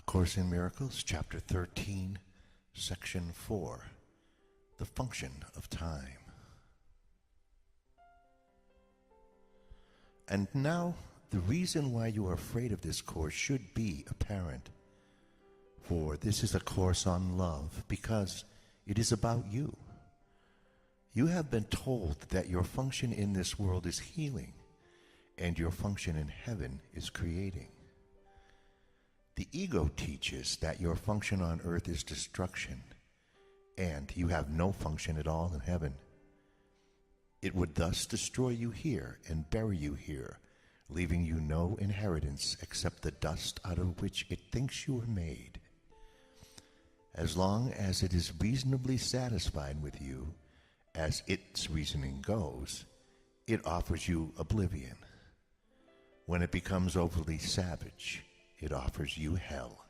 Course in Miracles, Chapter 13, Section 4, The Function of Time. And now, the reason why you are afraid of this course should be apparent. For this is a course on love, because it is about you. You have been told that your function in this world is healing, and your function in heaven is creating. The ego teaches that your function on earth is destruction, and you have no function at all in heaven. It would thus destroy you here and bury you here, leaving you no inheritance except the dust out of which it thinks you were made. As long as it is reasonably satisfied with you, as its reasoning goes, it offers you oblivion. When it becomes overly savage, it offers you hell.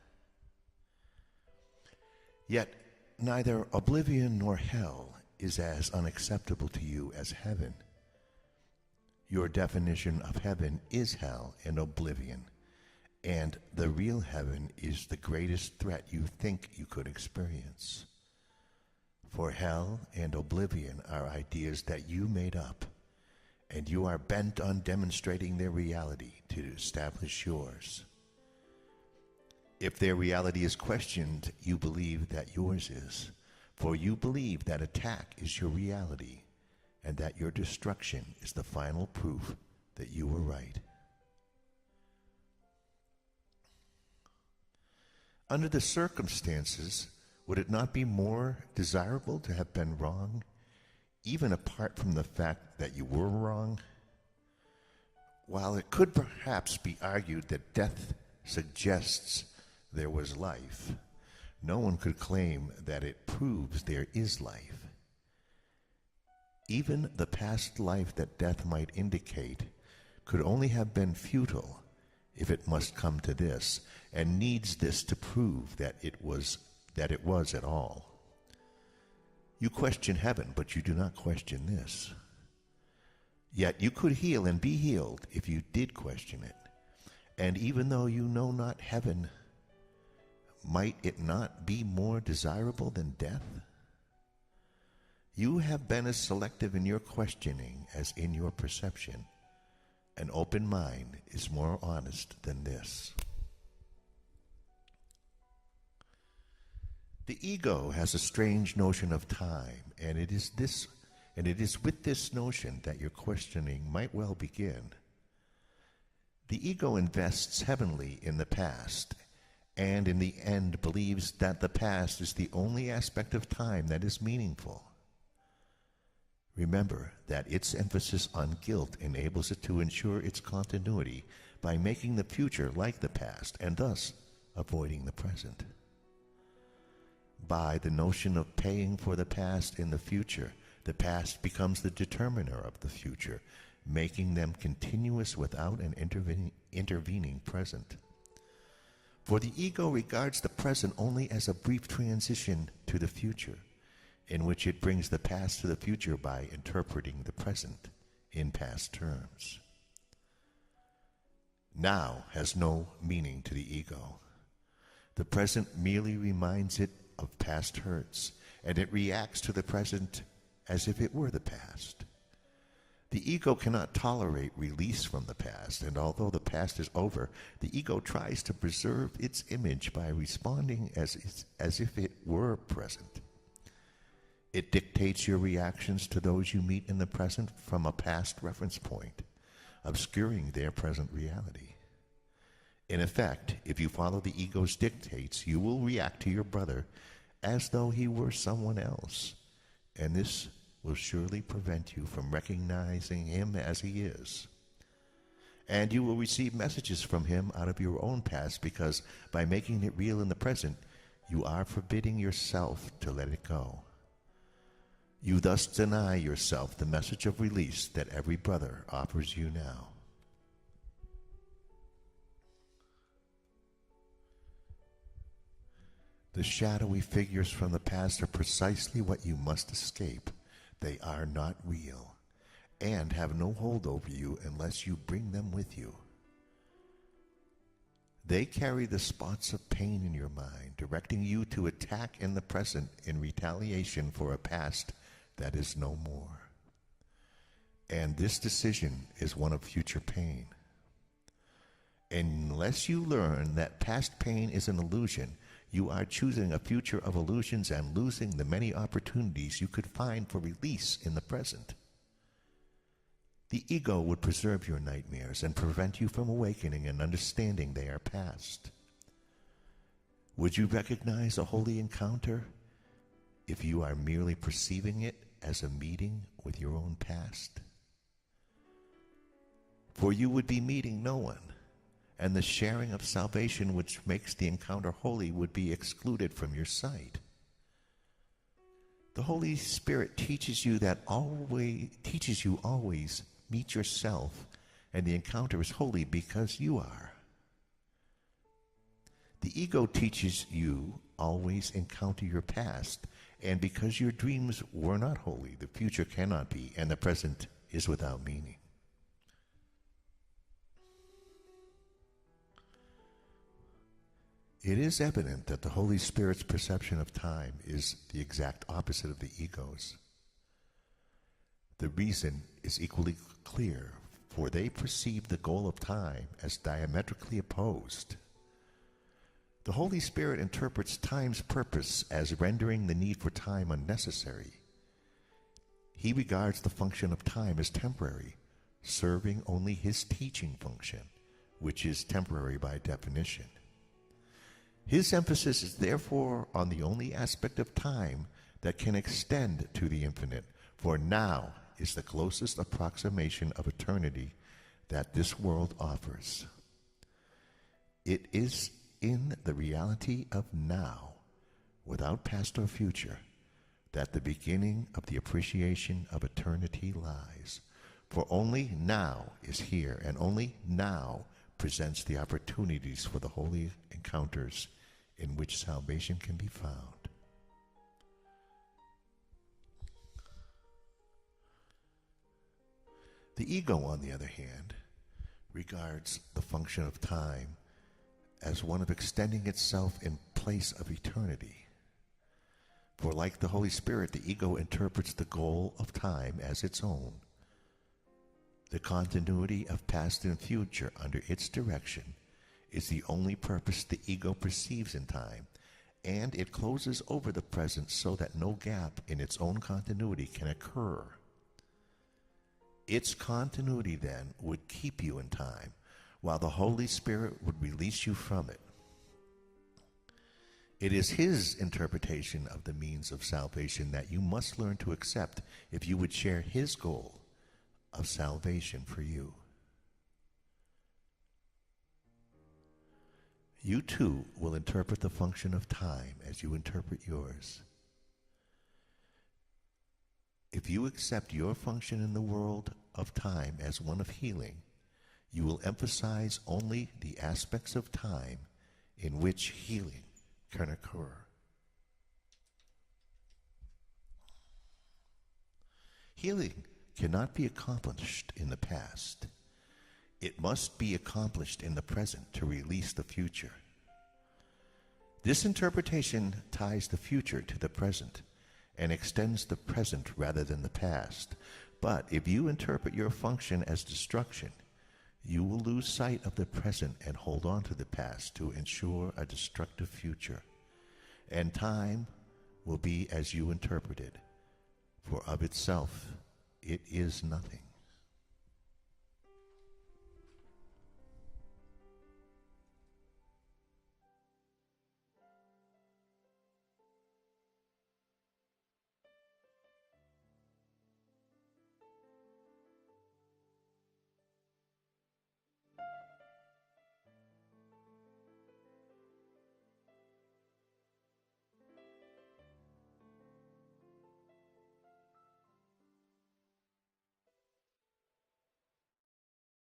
Yet neither oblivion nor hell is as unacceptable to you as heaven. Your definition of heaven is hell and oblivion, and the real heaven is the greatest threat you think you could experience. For hell and oblivion are ideas that you made up, and you are bent on demonstrating their reality to establish yours. If their reality is questioned, you believe that yours is, for you believe that attack is your reality, and that your destruction is the final proof that you were right. Under the circumstances, would it not be more desirable to have been wrong, even apart from the fact that you were wrong? While it could perhaps be argued that death suggests there was life, no one could claim that it proves there is life. Even the past life that death might indicate could only have been futile if it must come to this, and needs this to prove that it was at all. You question heaven, but you do not question this. Yet you could heal and be healed if you did question it. And even though you know not heaven, might it not be more desirable than death? You have been as selective in your questioning as in your perception. An open mind is more honest than this. The ego has a strange notion of time, and it is with this notion that your questioning might well begin. The ego invests heavily in the past, and in the end believes that the past is the only aspect of time that is meaningful. Remember that its emphasis on guilt enables it to ensure its continuity by making the future like the past, and thus avoiding the present. By the notion of paying for the past in the future, the past becomes the determiner of the future, making them continuous without an intervening present. For the ego regards the present only as a brief transition to the future, in which it brings the past to the future by interpreting the present in past terms. Now has no meaning to the ego. The present merely reminds it of past hurts, and it reacts to the present as if it were the past. The ego cannot tolerate release from the past, and although the past is over, the ego tries to preserve its image by responding as if it were present. It dictates your reactions to those you meet in the present from a past reference point, obscuring their present reality. In effect, if you follow the ego's dictates, you will react to your brother as though he were someone else, and this will surely prevent you from recognizing him as he is. And you will receive messages from him out of your own past, because by making it real in the present, you are forbidding yourself to let it go. You thus deny yourself the message of release that every brother offers you now. The shadowy figures from the past are precisely what you must escape. They are not real, and have no hold over you unless you bring them with you. They carry the spots of pain in your mind, directing you to attack in the present in retaliation for a past that is no more. And this decision is one of future pain. Unless you learn that past pain is an illusion, you are choosing a future of illusions and losing the many opportunities you could find for release in the present. The ego would preserve your nightmares and prevent you from awakening and understanding they are past. Would you recognize a holy encounter if you are merely perceiving it as a meeting with your own past? For you would be meeting no one, and the sharing of salvation which makes the encounter holy would be excluded from your sight. The Holy Spirit teaches you always meet yourself, and the encounter is holy because you are. The ego teaches you always encounter your past, and because your dreams were not holy, the future cannot be, and the present is without meaning. It is evident that the Holy Spirit's perception of time is the exact opposite of the ego's. The reason is equally clear, for they perceive the goal of time as diametrically opposed. The Holy Spirit interprets time's purpose as rendering the need for time unnecessary. He regards the function of time as temporary, serving only his teaching function, which is temporary by definition. His emphasis is therefore on the only aspect of time that can extend to the infinite, for now is the closest approximation of eternity that this world offers. It is in the reality of now, without past or future, that the beginning of the appreciation of eternity lies. For only now is here, and only now presents the opportunities for the holy encounters in which salvation can be found. The ego, on the other hand, regards the function of time as one of extending itself in place of eternity. For like the Holy Spirit, the ego interprets the goal of time as its own. The continuity of past and future under its direction is the only purpose the ego perceives in time, and it closes over the present so that no gap in its own continuity can occur. Its continuity, then, would keep you in time, while the Holy Spirit would release you from it. It is his interpretation of the means of salvation that you must learn to accept if you would share his goal of salvation for you. You too will interpret the function of time as you interpret yours. If you accept your function in the world of time as one of healing, you will emphasize only the aspects of time in which healing can occur. Healing cannot be accomplished in the past. It must be accomplished in the present to release the future. This interpretation ties the future to the present and extends the present rather than the past. But if you interpret your function as destruction, you will lose sight of the present and hold on to the past to ensure a destructive future. And time will be as you interpret it, for of itself it is nothing.